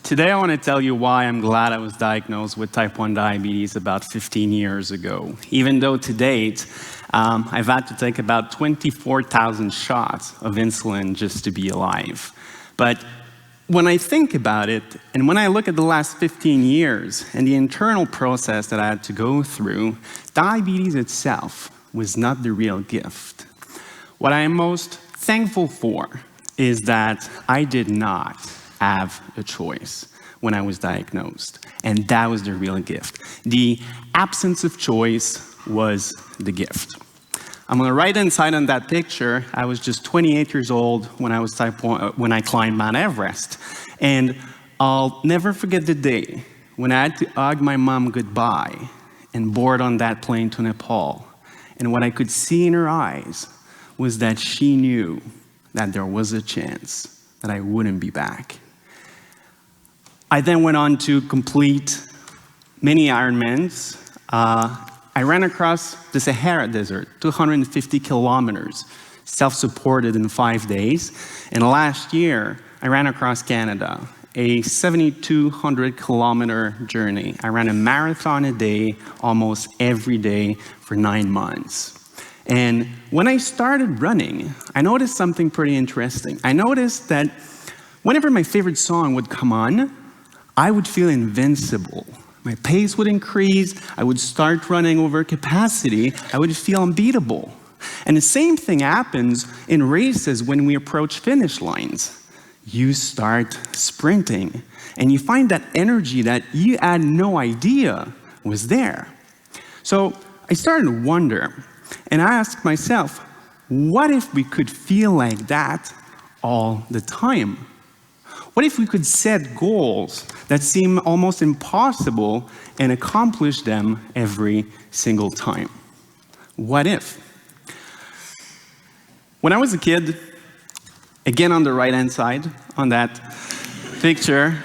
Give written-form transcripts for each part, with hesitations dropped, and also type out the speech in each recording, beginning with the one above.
Today I want to tell you why I'm glad I was diagnosed with type 1 diabetes about 15 years ago. Even though to date, I've had to take about 24,000 shots of insulin just to be alive. But when I think about it, and when I look at the last 15 years and the internal process that I had to go through, diabetes itself was not the real gift. What I am most thankful for is that I did not have a choice when I was diagnosed, and that was the real gift. The absence of choice was the gift. On the right-hand side on that picture, I was just 28 years old when I was type 1, when I climbed Mount Everest. And I'll never forget the day when I had to hug my mom goodbye and board on that plane to Nepal. And what I could see in her eyes was that she knew that there was a chance that I wouldn't be back. I then went on to complete many Ironmans. I ran across the Sahara Desert, 250 kilometers, self-supported in 5 days. And last year, I ran across Canada, a 7,200 kilometer journey. I ran a marathon a day, almost every day for 9 months. And when I started running, I noticed something pretty interesting. I noticed that whenever my favorite song would come on, I would feel invincible. My pace would increase, I would start running over capacity, I would feel unbeatable. And the same thing happens in races when we approach finish lines. You start sprinting, and you find that energy that you had no idea was there. So I started to wonder, and I asked myself, what if we could feel like that all the time? What if we could set goals that seem almost impossible and accomplish them every single time? What if? When I was a kid, again on the right-hand side on that picture,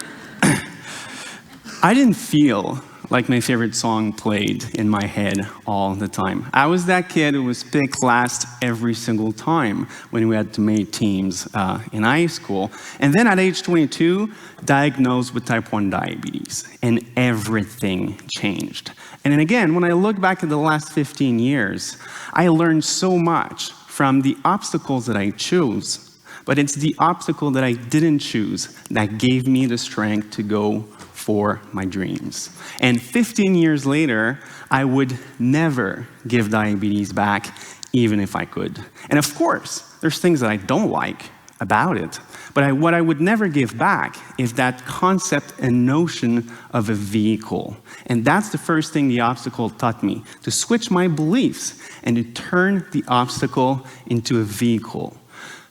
I didn't feel like my favorite song played in my head all the time. I was that kid who was picked last every single time when we had to make teams in high school. And then at age 22, diagnosed with type 1 diabetes, and everything changed. And then again, when I look back at the last 15 years, I learned so much from the obstacles that I chose, but it's the obstacle that I didn't choose that gave me the strength to go for my dreams. And 15 years later, I would never give diabetes back, even if I could. And of course, there's things that I don't like about it, but what I would never give back is that concept and notion of a vehicle. And that's the first thing the obstacle taught me, to switch my beliefs and to turn the obstacle into a vehicle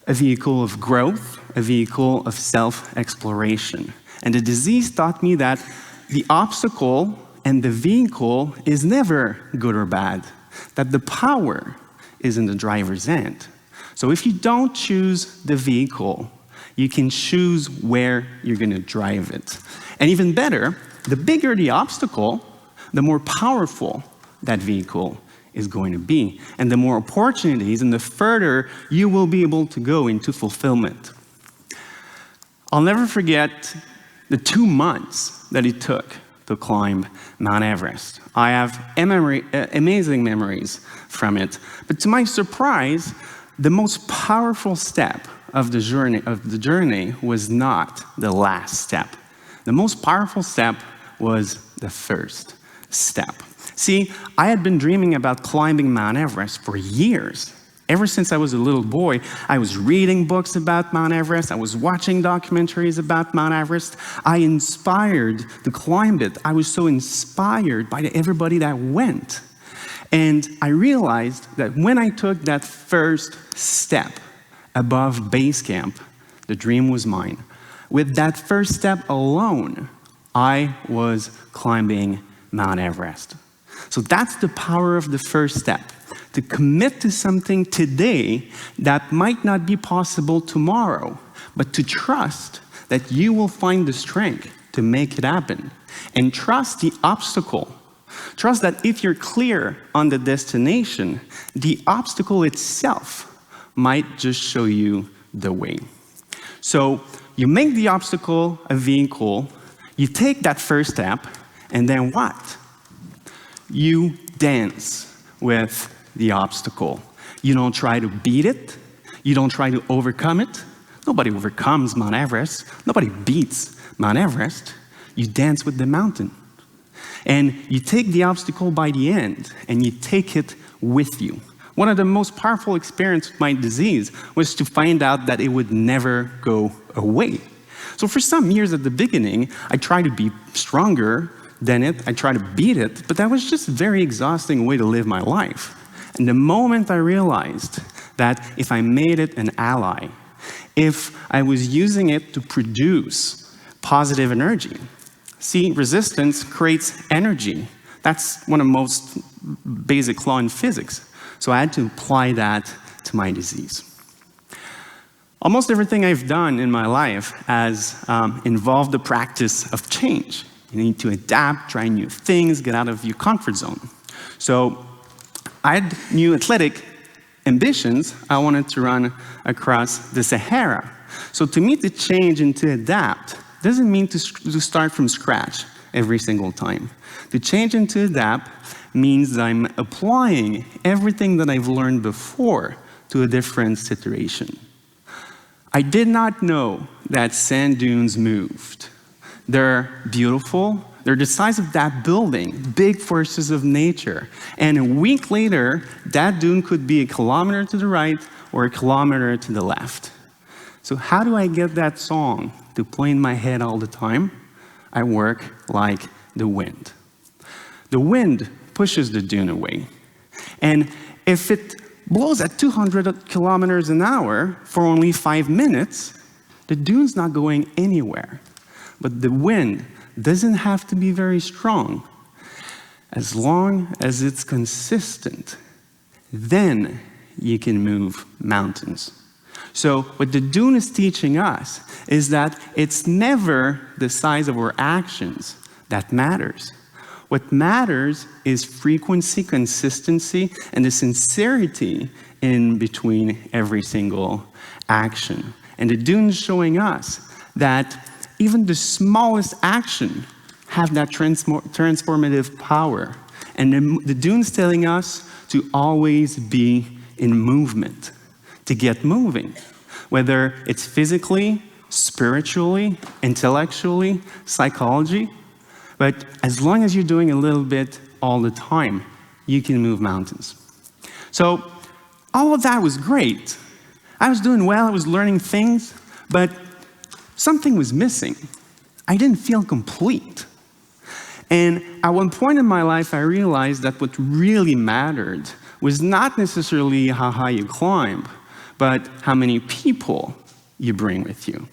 of growth, a vehicle of self-exploration. And the disease taught me that the obstacle and the vehicle is never good or bad, that the power is in the driver's end. So if you don't choose the vehicle, you can choose where you're going to drive it. And even better, the bigger the obstacle, the more powerful that vehicle is going to be, and the more opportunities and the further you will be able to go into fulfillment. I'll never forget the 2 months that it took to climb Mount Everest. I have amazing memories from it. But to my surprise, the most powerful step of the journey was not the last step. The most powerful step was the first step. See, I had been dreaming about climbing Mount Everest for years. Ever since I was a little boy, I was reading books about Mount Everest. I was watching documentaries about Mount Everest. I inspired to climb it. I was so inspired by everybody that went. And I realized that when I took that first step above base camp, the dream was mine. With that first step alone, I was climbing Mount Everest. So that's the power of the first step. To commit to something today that might not be possible tomorrow, but to trust that you will find the strength to make it happen. And trust the obstacle. Trust that if you're clear on the destination, the obstacle itself might just show you the way. So you make the obstacle a vehicle You take that first step, and then what? You dance with the obstacle. You don't try to beat it. You don't try to overcome it. Nobody overcomes Mount Everest. Nobody beats Mount Everest. You dance with the mountain. And you take the obstacle by the end, and you take it with you. One of the most powerful experiences with my disease was to find out that it would never go away. So for some years at the beginning, I tried to be stronger than it. I tried to beat it, but that was just a very exhausting way to live my life. And the moment I realized that if I made it an ally, if I was using it to produce positive energy. See, resistance creates energy. That's one of the most basic laws in physics. So I had to apply that to my disease. Almost everything I've done in my life has involved the practice of change. You need to adapt, try new things, get out of your comfort zone. So I had new athletic ambitions. I wanted to run across the Sahara. So to meet the change and to adapt doesn't mean to start from scratch every single time. To change and to adapt means that I'm applying everything that I've learned before to a different situation. I did not know that sand dunes moved. They're beautiful. They're the size of that building, big forces of nature. And a week later, that dune could be a kilometer to the right or a kilometer to the left. So how do I get that song to play in my head all the time? I work like the wind. The wind pushes the dune away. And if it blows at 200 kilometers an hour for only 5 minutes, the dune's not going anywhere. But the wind doesn't have to be very strong. As long as it's consistent, then you can move mountains. So what the dune is teaching us is that it's never the size of our actions that matters. What matters is frequency, consistency, and the sincerity in between every single action. And the dune is showing us that even the smallest action have that transformative power. And the dune's telling us to always be in movement, to get moving, whether it's physically, spiritually, intellectually, psychology. But as long as you're doing a little bit all the time, you can move mountains. So all of that was great. I was doing well, I was learning things, but something was missing. I didn't feel complete. And at one point in my life, I realized that what really mattered was not necessarily how high you climb, but how many people you bring with you.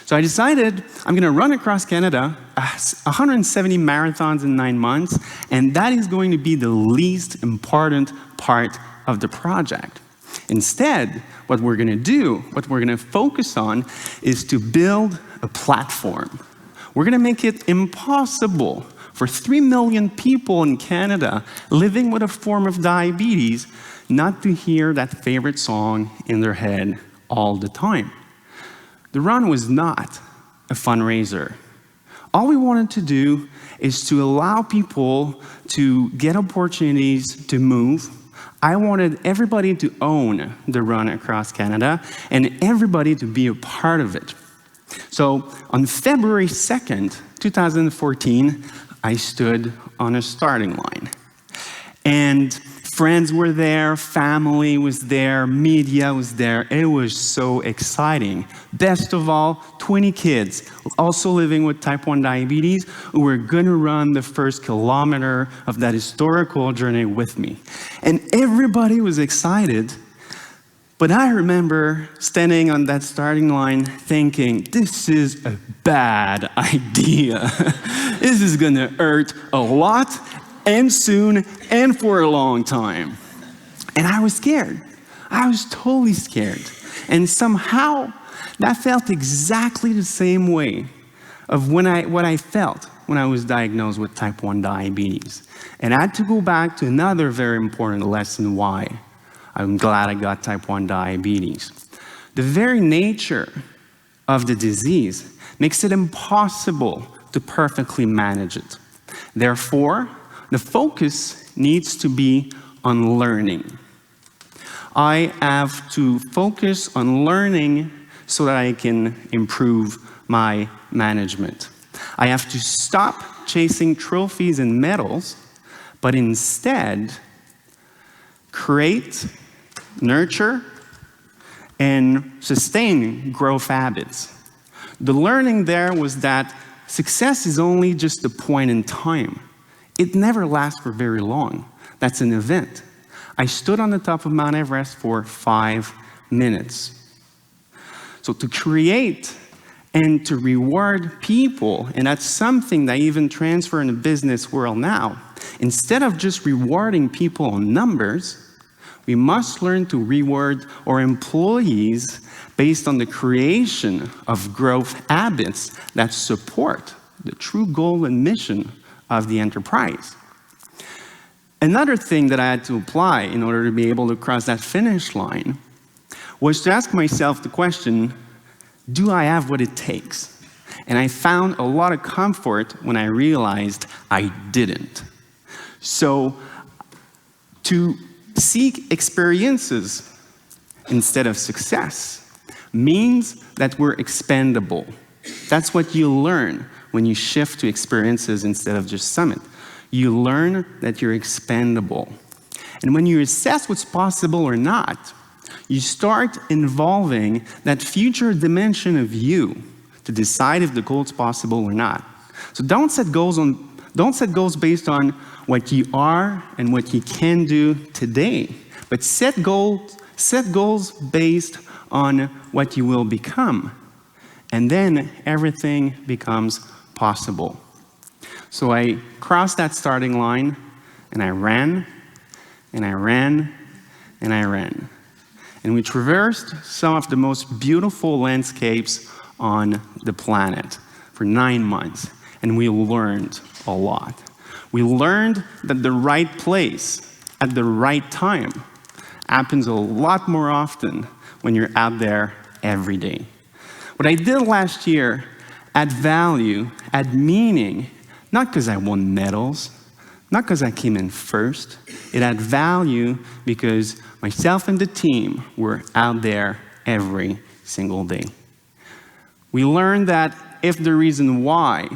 So I decided I'm going to run across Canada, 170 marathons in 9 months, and that is going to be the least important part of the project. Instead, what we're going to do, what we're going to focus on, is to build a platform. We're going to make it impossible for 3 million people in Canada living with a form of diabetes not to hear that favorite song in their head all the time. The run was not a fundraiser. All we wanted to do is to allow people to get opportunities to move. I wanted everybody to own the run across Canada and everybody to be a part of it. So on February 2nd, 2014, I stood on a starting line. And friends were there, family was there, media was there. It was so exciting. Best of all, 20 kids also living with type 1 diabetes who were going to run the first kilometer of that historical journey with me. And everybody was excited. But I remember standing on that starting line thinking, this is a bad idea. This is going to hurt a lot and soon and for a long time. And I was scared. I was totally scared. And somehow that felt exactly the same way of what I felt when I was diagnosed with type 1 diabetes. And I had to go back to another very important lesson why I'm glad I got type 1 diabetes. The very nature of the disease makes it impossible to perfectly manage it. Therefore, the focus needs to be on learning. I have to focus on learning so that I can improve my management. I have to stop chasing trophies and medals, but instead create, nurture, and sustain growth habits. The learning there was that success is only just a point in time. It never lasts for very long. That's an event. I stood on the top of Mount Everest for 5 minutes. So to create and to reward people, and that's something that I even transfer in the business world now, instead of just rewarding people on numbers, we must learn to reward our employees based on the creation of growth habits that support the true goal and mission of the enterprise. Another thing that I had to apply in order to be able to cross that finish line was to ask myself the question, do I have what it takes? And I found a lot of comfort when I realized I didn't. So to seek experiences instead of success means that we're expendable. That's what you learn when you shift to experiences instead of just summit. You learn that you're expendable. And when you assess what's possible or not, you start involving that future dimension of you to decide if the goal is possible or not. So don't set goals based on what you are and what you can do today, but set goals based on what you will become. And then everything becomes possible. So I crossed that starting line, and I ran, and I ran, and I ran. And we traversed some of the most beautiful landscapes on the planet for 9 months, and we learned a lot. We learned that the right place at the right time happens a lot more often when you're out there every day. What I did last year had value, had meaning, not because I won medals, not because I came in first. It had value because myself and the team were out there every single day. We learned that if the reason why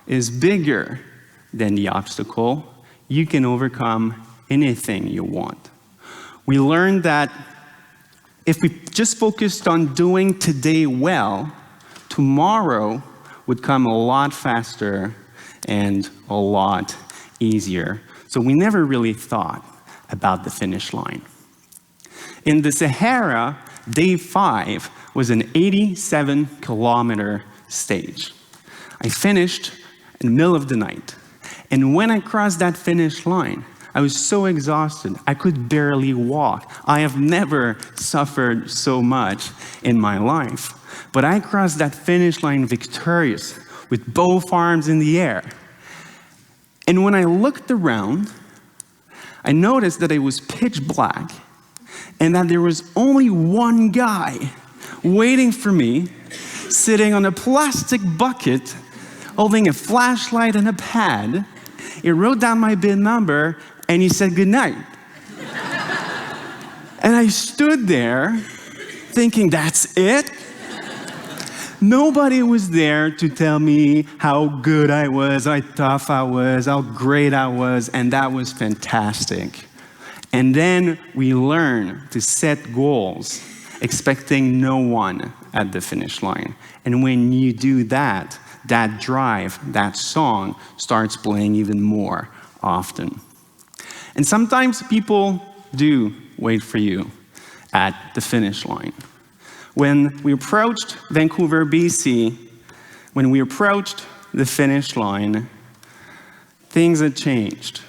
is bigger than the obstacle, you can overcome anything you want. We learned that if we just focused on doing today well, tomorrow would come a lot faster and a lot easier. So we never really thought about the finish line. In the Sahara, day 5 was an 87-kilometer stage. I finished in the middle of the night. And when I crossed that finish line, I was so exhausted, I could barely walk. I have never suffered so much in my life. But I crossed that finish line victorious, with both arms in the air. And when I looked around, I noticed that it was pitch black and that there was only one guy waiting for me, sitting on a plastic bucket, holding a flashlight and a pad. He wrote down my bin number and he said goodnight. And I stood there thinking, that's it? Nobody was there to tell me how good I was, how tough I was, how great I was, and that was fantastic. And then we learn to set goals, expecting no one at the finish line. And when you do that, that drive, that song starts playing even more often. And sometimes people do wait for you at the finish line. When we approached Vancouver, BC, when we approached the finish line, things had changed.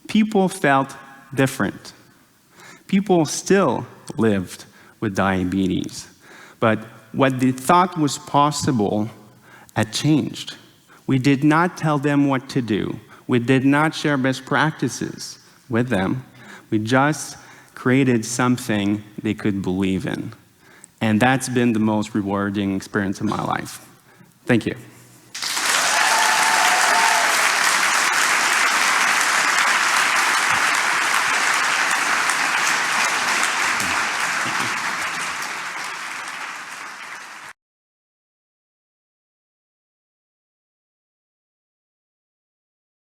People felt different. People still lived with diabetes. But what they thought was possible had changed. We did not tell them what to do. We did not share best practices with them. We just created something they could believe in. And that's been the most rewarding experience of my life. Thank you.